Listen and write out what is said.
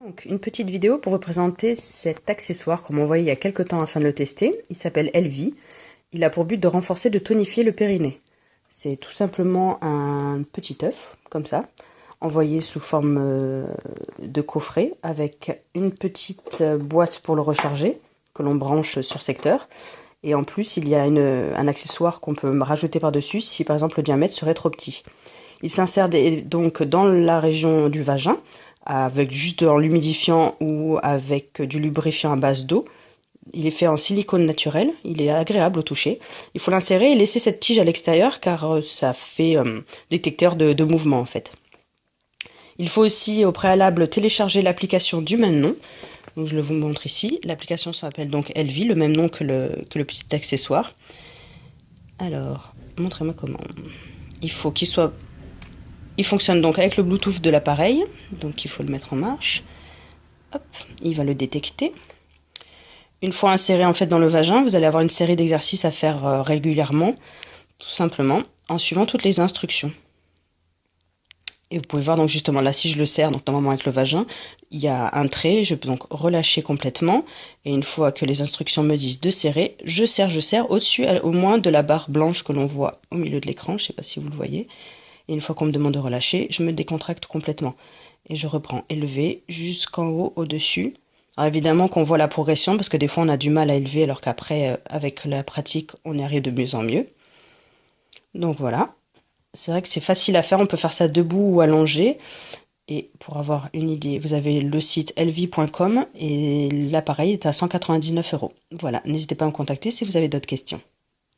Donc, une petite vidéo pour vous présenter cet accessoire qu'on m'a envoyé il y a quelques temps afin de le tester. Il s'appelle Elvie. Il a pour but de renforcer, de tonifier le périnée. C'est tout simplement un petit œuf, comme ça, envoyé sous forme de coffret, avec une petite boîte pour le recharger, que l'on branche sur secteur. Et en plus, il y a un accessoire qu'on peut rajouter par-dessus si par exemple le diamètre serait trop petit. Il s'insère donc dans la région du vagin, avec juste en l'humidifiant ou avec du lubrifiant à base d'eau. Il est fait en silicone naturel, il est agréable au toucher. Il faut l'insérer et laisser cette tige à l'extérieur car ça fait détecteur de mouvement en fait. Il faut aussi au préalable télécharger l'application du même nom. Donc je le vous montre ici. L'application s'appelle donc Elvie, le même nom que le petit accessoire. Alors, montrez-moi comment. Il faut qu'il soit... Il fonctionne donc avec le Bluetooth de l'appareil, donc il faut le mettre en marche. Hop, il va le détecter. Une fois inséré en fait dans le vagin, vous allez avoir une série d'exercices à faire régulièrement, tout simplement, en suivant toutes les instructions. Et vous pouvez voir donc justement là, si je le serre, donc normalement avec le vagin, il y a un trait, je peux donc relâcher complètement. Et une fois que les instructions me disent de serrer, je serre au-dessus, au moins de la barre blanche que l'on voit au milieu de l'écran, je ne sais pas si vous le voyez. Et une fois qu'on me demande de relâcher, je me décontracte complètement. Et je reprends élevé jusqu'en haut, au-dessus. Alors évidemment qu'on voit la progression, parce que des fois on a du mal à élever, alors qu'après, avec la pratique, on y arrive de mieux en mieux. Donc voilà. C'est vrai que c'est facile à faire, on peut faire ça debout ou allongé. Et pour avoir une idée, vous avez le site elvie.com et l'appareil est à 199 €. Voilà, n'hésitez pas à me contacter si vous avez d'autres questions.